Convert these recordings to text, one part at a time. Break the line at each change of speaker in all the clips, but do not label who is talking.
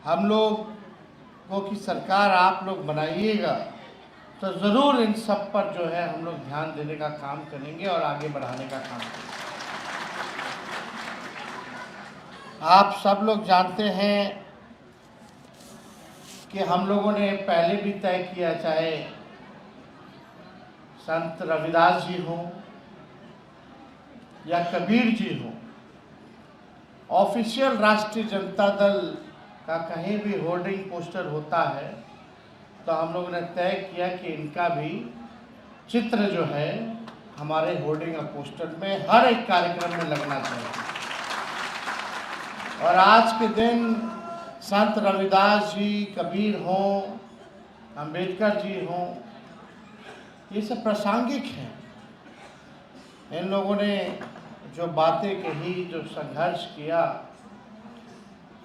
हम लोग को की सरकार आप लोग बनाइएगा तो ज़रूर इन सब पर जो है हम लोग ध्यान देने का काम करेंगे और आगे बढ़ाने का काम करेंगे। आप सब लोग जानते हैं कि हम लोगों ने पहले भी तय किया, चाहे संत रविदास जी हों या कबीर जी हों, ऑफिशियल राष्ट्रीय जनता दल का कहीं भी होर्डिंग पोस्टर होता है तो हम लोगों ने तय किया कि इनका भी चित्र जो है हमारे होर्डिंग और पोस्टर में हर एक कार्यक्रम में लगना चाहिए। और आज के दिन संत रविदास जी, कबीर हों, अंबेडकर जी हों, ये सब प्रासंगिक हैं। इन लोगों ने जो बातें कही, जो संघर्ष किया,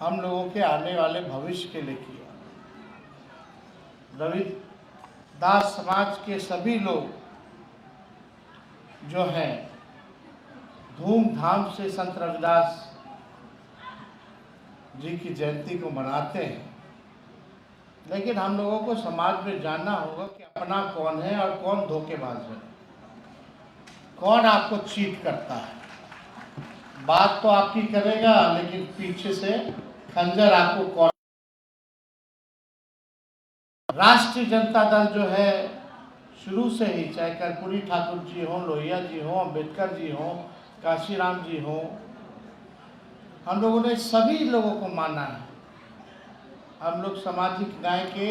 हम लोगों के आने वाले भविष्य के लिए किया। रविदास समाज के सभी लोग जो हैं धूमधाम से संत रविदास जी की जयंती को मनाते हैं, लेकिन हम लोगों को समाज में जानना होगा कि अपना कौन है और कौन धोखेबाज है, कौन आपको चीट करता है। बात तो आपकी करेगा लेकिन पीछे से खंजर आपको कौन। राष्ट्रीय जनता दल जो है शुरू से ही, चाहे कर्पूरी ठाकुर जी हों, लोहिया जी हों, अंबेडकर जी हों, काशीराम जी हों, हम लोगों ने सभी लोगों को माना है। हम लोग सामाजिक न्याय के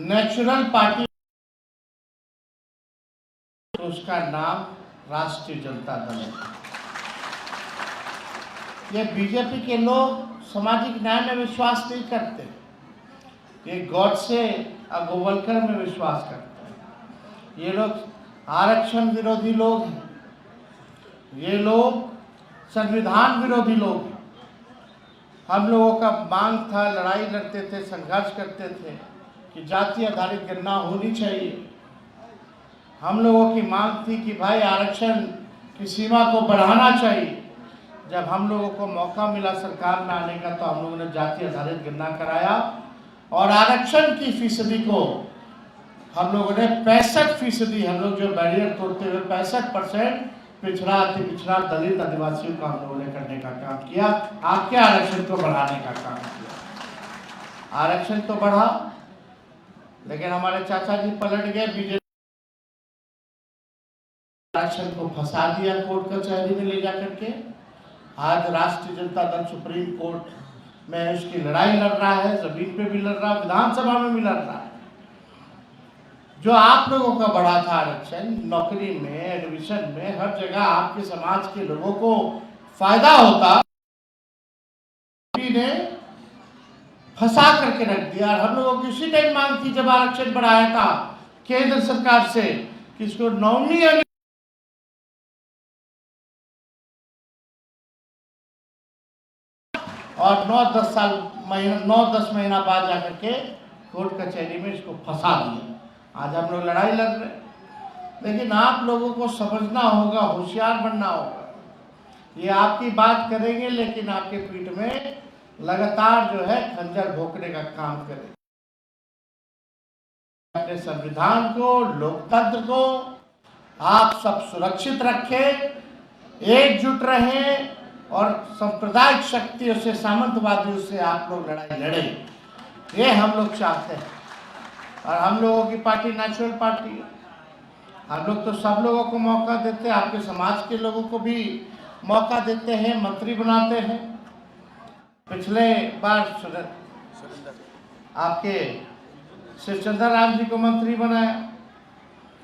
नेचुरल पार्टी, तो उसका नाम राष्ट्रीय जनता दल है। ये बीजेपी के लोग सामाजिक न्याय में विश्वास नहीं करते, ये गॉडसे और गोवलकर में विश्वास करते हैं। ये लोग आरक्षण विरोधी लोग हैं, ये लोग संविधान विरोधी लोग हैं। हम लोगों का मांग था, लड़ाई लड़ते थे, संघर्ष करते थे कि जाति आधारित गणना होनी चाहिए। हम लोगों की मांग थी कि भाई आरक्षण की सीमा को बढ़ाना चाहिए। जब हम लोगों को मौका मिला सरकार में आने का तो हम लोगों ने जाति आधारित गणना कराया और आरक्षण की फीसदी को हम लोगों ने 65%, हम लोग जो बैरियर तोड़ते हुए 65% पिछड़ा, अति पिछड़ा, दलित, आदिवासियों का हम लोगों ने करने का काम किया। आपके आरक्षण को बढ़ाने का काम किया। आरक्षण तो बढ़ा, लेकिन हमारे चाचा जी पलट गए, बीजेपी आरक्षण को फंसा दिया कोर्ट कचहरी में ले जाकर के। आज राष्ट्रीय जनता दल सुप्रीम कोर्ट में उसकी लड़ाई लड़ रहा है, जमीन पे भी लड़ रहा है, विधानसभा में भी लड़ रहा है। जो आप लोगों का बढ़ा था आरक्षण, नौकरी में, एडमिशन में, हर जगह आपके समाज के लोगों को फायदा होता, ने फंसा करके रख दिया। और हम लोगों की उसी टाइम मांग थी जब आरक्षण बढ़ाया था केंद्र सरकार से कि इसको नौवीं और 9-10 महीना बाद जाकर के कोर्ट कचहरी में इसको फंसा दिया। आज हम लोग लड़ाई लड़ रहे हैं, लेकिन आप लोगों को समझना होगा, होशियार बनना होगा। ये आपकी बात करेंगे लेकिन आपके पीठ में लगातार जो है खंजर भोंकने का काम करेंगे। अपने संविधान को, लोकतंत्र को आप सब सुरक्षित रखें, एकजुट रहें और सांप्रदायिक शक्तियों से, सामंतवादियों से आप लोग लड़ाई लड़ें, ये हम लोग चाहते हैं। और हम लोगों की पार्टी नेचुरल पार्टी है। हम लोग तो सब लोगों को मौका देते हैं, आपके समाज के लोगों को भी मौका देते हैं, मंत्री बनाते हैं। पिछले बार आपके शिवचंद्र राम जी को मंत्री बनाया,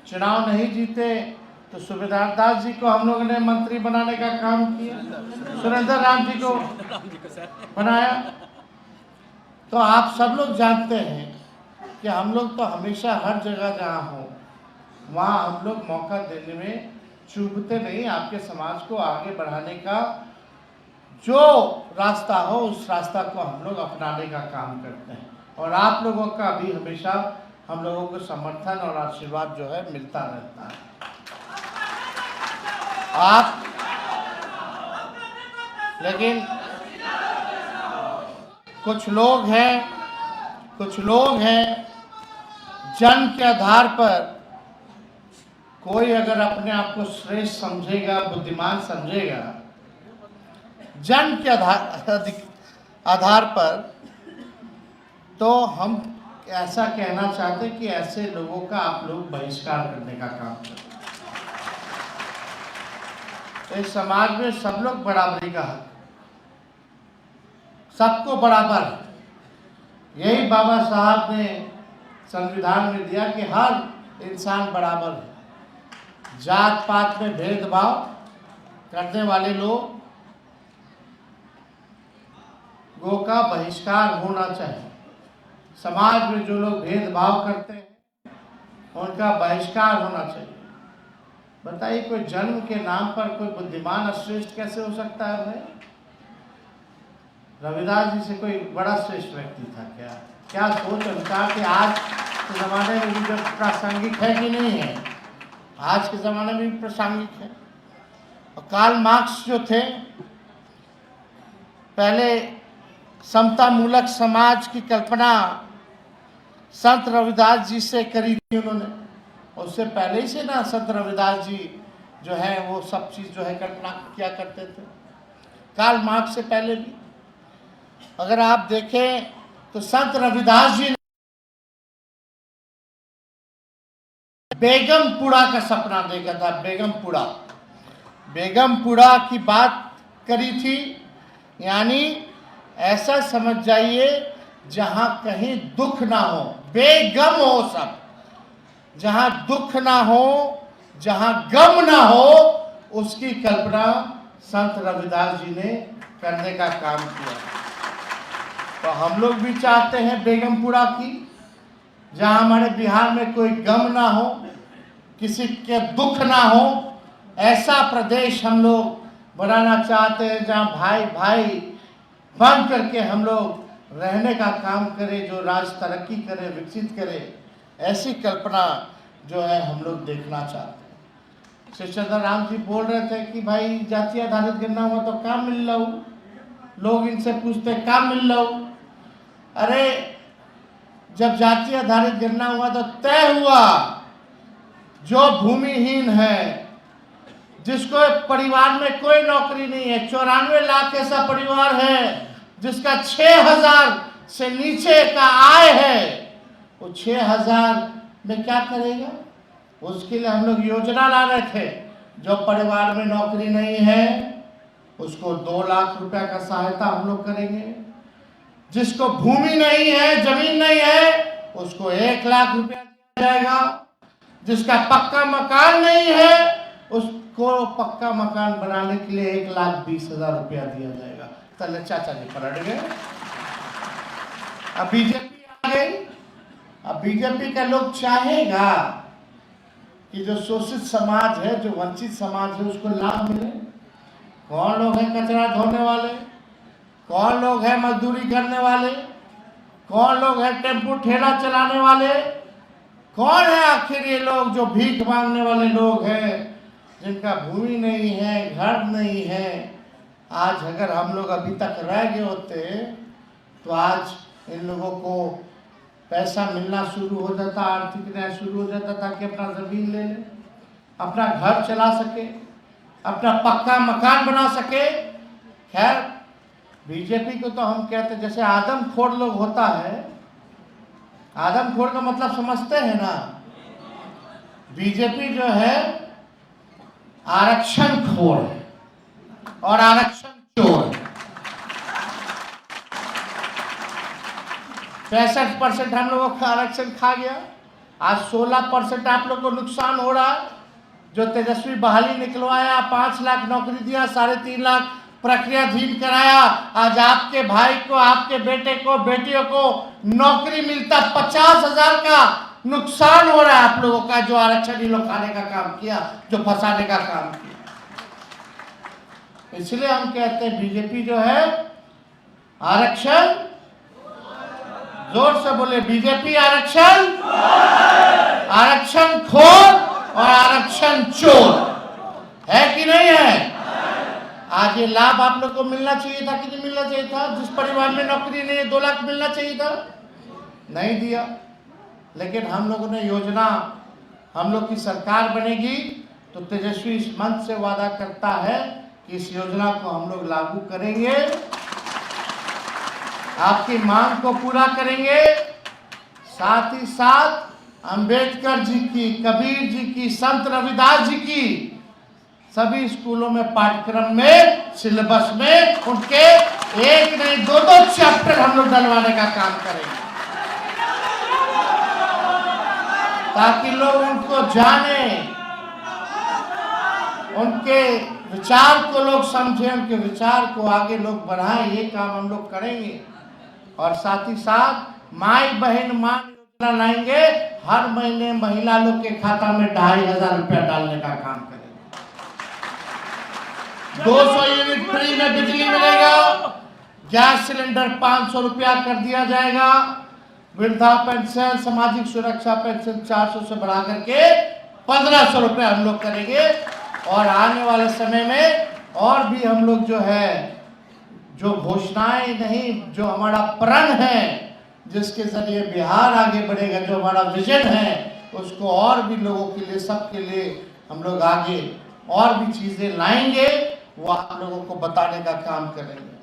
चुनाव नहीं जीते तो सुबेदार दास जी को हम लोगों ने मंत्री बनाने का काम किया, सुरेंद्र राम जी को बनाया। तो आप सब लोग जानते हैं कि हम लोग तो हमेशा हर जगह जहाँ हो वहाँ हम लोग मौका देने में चूकते नहीं। आपके समाज को आगे बढ़ाने का जो रास्ता हो उस रास्ता को हम लोग अपनाने का काम करते हैं। और आप लोगों का भी हमेशा हम लोगों को समर्थन और आशीर्वाद जो है मिलता रहता है। लेकिन कुछ लोग हैं जन्म के आधार पर कोई अगर अपने आप को श्रेष्ठ समझेगा, बुद्धिमान समझेगा, जन्म के आधार पर, तो हम ऐसा कहना चाहते हैं कि ऐसे लोगों का आप लोग बहिष्कार करने का काम करें। इस समाज में सब लोग बराबरी का हक, सबको बराबर, यही बाबा साहब ने संविधान में दिया कि हर इंसान बराबर है। जात पात में भेदभाव करने वाले लोगों का बहिष्कार होना चाहिए। समाज में जो लोग भेदभाव करते हैं उनका बहिष्कार होना चाहिए। बताइए, कोई जन्म के नाम पर कोई बुद्धिमान और श्रेष्ठ कैसे हो सकता है भाई? रविदास जी से कोई बड़ा श्रेष्ठ व्यक्ति था क्या? क्या सोच उनका कि आज के ज़माने में भी जो प्रासंगिक है कि नहीं है? आज के ज़माने में भी प्रासंगिक है। और कार्ल मार्क्स जो थे, पहले समतामूलक समाज की कल्पना संत रविदास जी से करी थी उन्होंने। उससे पहले ही से ना संत रविदास जी जो है वो सब चीज़ जो है कल्पना किया करते थे, कार्ल मार्क्स से पहले भी। अगर आप देखें तो संत रविदास जी ने बेगमपुरा का सपना देखा था। बेगमपुरा की बात करी थी, यानी ऐसा समझ जाइए जहां कहीं दुख ना हो, बेगम हो सब, जहां दुख ना हो, जहां गम ना हो, उसकी कल्पना संत रविदास जी ने करने का काम किया। तो हम लोग भी चाहते हैं बेगमपुरा की, जहां हमारे बिहार में कोई गम ना हो, किसी के दुख ना हो, ऐसा प्रदेश हम लोग बनाना चाहते हैं जहां भाई भाई बन करके हम लोग रहने का काम करें, जो राज्य तरक्की करे, विकसित करे। ऐसी कल्पना जो है हम लोग देखना चाहते हैं। श्री चंद्र राम जी बोल रहे थे कि भाई जाति आधारित गणना हुआ तो काम मिल रहा, लोग इनसे पूछते काम मिल रहा। अरे जब जाति आधारित गणना हुआ तो तय हुआ जो भूमिहीन है, जिसको परिवार में कोई नौकरी नहीं है, 94 लाख ऐसा परिवार है जिसका 6000 से नीचे का आय है, वो 6000 में क्या करेगा? उसके लिए हम लोग योजना ला रहे थे। जो परिवार में नौकरी नहीं है उसको 2 लाख रुपया का सहायता हम लोग करेंगे। जिसको भूमि नहीं है, जमीन नहीं है, उसको 1 लाख रुपया दिया जाएगा। जिसका पक्का मकान नहीं है उसको पक्का मकान बनाने के लिए 1,20,000 रुपया दिया जाएगा। चले चाचा जी पलट गए, अब बीजेपी आ गई। अब बीजेपी का लोग चाहेगा कि जो शोषित समाज है, जो वंचित समाज है, उसको लाभ मिले। कौन लोग हैं कचरा धोने वाले? कौन लोग हैं मजदूरी करने वाले? कौन लोग हैं टेम्पो ठेला चलाने वाले? कौन है आखिर ये लोग जो भीख मांगने वाले लोग हैं, जिनका भूमि नहीं है, घर नहीं है? आज अगर हम लोग अभी तक रह गए होते तो आज इन लोगों को पैसा मिलना शुरू हो जाता, आर्थिक न्याय शुरू हो जाता, ताकि अपना जमीन ले ले, अपना घर चला सके, अपना पक्का मकान बना सके। खैर, बीजेपी को तो हम कहते हैं जैसे आदमखोर लोग होता है। आदमखोर का मतलब समझते हैं ना? बीजेपी जो है आरक्षण खोर है और आरक्षण चोर है। 65% हम लोगों का आरक्षण खा गया। आज 16% आप लोग को नुकसान हो रहा है। जो तेजस्वी बहाली निकलवाया, 5 लाख नौकरी दिया, 3.5 लाख प्रक्रियाधीन कराया, आज आपके भाई को, आपके बेटे को, बेटियों को नौकरी मिलता 50,000 का नुकसान हो रहा है आप लोगों का। जो आरक्षण लोग खाने का काम किया, जो फंसाने का काम किया। इसलिए हम कहते हैं बीजेपी जो है आरक्षण, जोर से बोले, बीजेपी आरक्षण, आरक्षण खोर और आरक्षण चोर है कि नहीं है? आज ये लाभ आप लोग को मिलना चाहिए था कि नहीं मिलना चाहिए था? जिस परिवार में नौकरी नहीं है 2 लाख मिलना चाहिए था, नहीं दिया। लेकिन हम लोगों ने योजना, हम लोग की सरकार बनेगी तो तेजस्वी इस मंच से वादा करता है कि इस योजना को हम लोग लागू करेंगे, आपकी मांग को पूरा करेंगे। साथ ही साथ अंबेडकर जी की, कबीर जी की, संत रविदास जी की सभी स्कूलों में पाठ्यक्रम में, सिलेबस में उनके 1 नहीं 2 चैप्टर हम लोग डलवाने का काम करेंगे, ताकि लोग उनको जाने, उनके विचार को लोग समझें, उनके विचार को आगे लोग बढ़ाएं। ये काम हम लोग करेंगे। और साथ ही साथ माई बहन मान योजना लाएंगे। हर महीने महिला लोग के खाता में 2500 रुपया डालने का काम करेंगे। 200 यूनिट फ्री में बिजली मिलेगा। गैस सिलेंडर 500 रुपया कर दिया जाएगा। वृद्धा पेंशन, सामाजिक सुरक्षा पेंशन 400 से बढ़ा करके 1500 रुपया हम लोग करेंगे। और आने वाले समय में और भी हम लोग जो है, जो घोषणाएं नहीं, जो हमारा प्रण है, जिसके जरिए बिहार आगे बढ़ेगा, जो हमारा विजन है, उसको और भी लोगों के लिए, सबके लिए हम लोग आगे और भी चीजें लाएंगे, वो आप लोगों को बताने का काम करेंगे।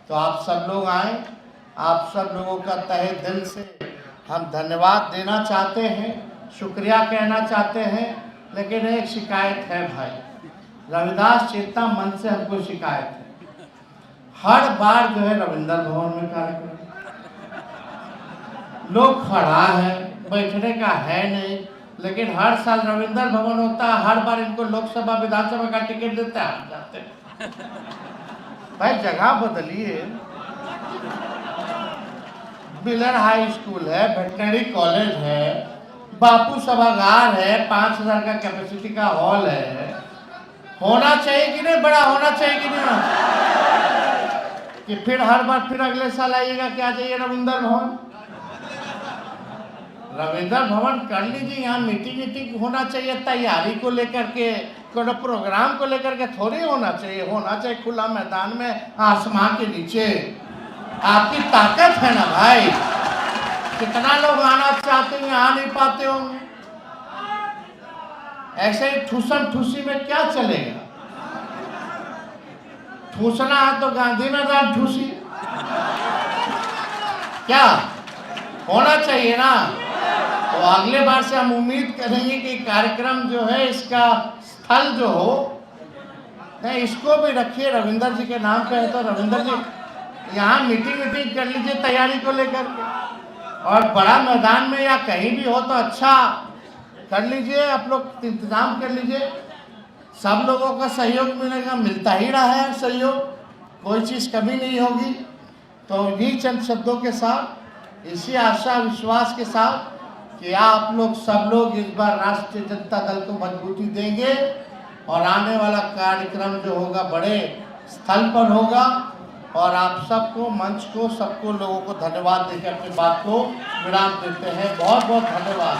तो आप सब लोग आए, आप सब लोगों का तहे दिल से हम धन्यवाद देना चाहते हैं, शुक्रिया कहना चाहते हैं। लेकिन एक शिकायत है भाई, रविदास चेतना मंच से हमको शिकायत है। हर बार जो है रविंद्र भवन में कार्यक्रम, लोग खड़ा है, बैठने का है नहीं, लेकिन हर साल रविंद्र भवन होता है। हर बार इनको लोकसभा विधानसभा का टिकट देता है, जाते भाई जगह बदलिए। बिलर हाई स्कूल है, वेटनरी कॉलेज है, बापू सभागार है, 5000 का कैपेसिटी का हॉल है। होना चाहिए कि नहीं, बड़ा होना चाहिए कि नहीं? कि फिर हर बार फिर अगले साल आइएगा, क्या चाहिए रविंद्र भवन। रविंद्र भवन कर लीजिए, यहाँ मीटिंग होना चाहिए, तैयारी को लेकर के, कोई प्रोग्राम को लेकर के थोड़ी होना चाहिए। होना चाहिए खुला मैदान में, आसमान के नीचे। आपकी ताकत है ना भाई। कितना लोग आना चाहते हैं, आ नहीं पाते होंगे। ऐसे ही ठूसम ठूसी में क्या चलेगा? ठूसना है तो गांधी मैदान ठूसी, क्या होना चाहिए ना। तो अगले बार से हम उम्मीद करेंगे कि कार्यक्रम जो है, इसका स्थल जो हो, नहीं इसको भी रखिए, रविंद्र जी के नाम पे है तो रविंद्र जी यहाँ मीटिंग कर लीजिए तैयारी को लेकर के। और बड़ा मैदान में या कहीं भी हो तो अच्छा कर लीजिए, आप लोग इंतजाम कर लीजिए। सब लोगों का सहयोग मिलेगा, मिलता ही रहा है सहयोग, कोई चीज़ कमी नहीं होगी। तो इन्हीं चंद शब्दों के साथ, इसी आशा विश्वास के साथ कि आप लोग सब लोग इस बार राष्ट्रीय जनता दल को मजबूती देंगे और आने वाला कार्यक्रम जो होगा बड़े स्थल पर होगा। और आप सबको, मंच को, सबको लोगों को धन्यवाद देकर अपनी बात को विराम देते हैं। बहुत बहुत धन्यवाद।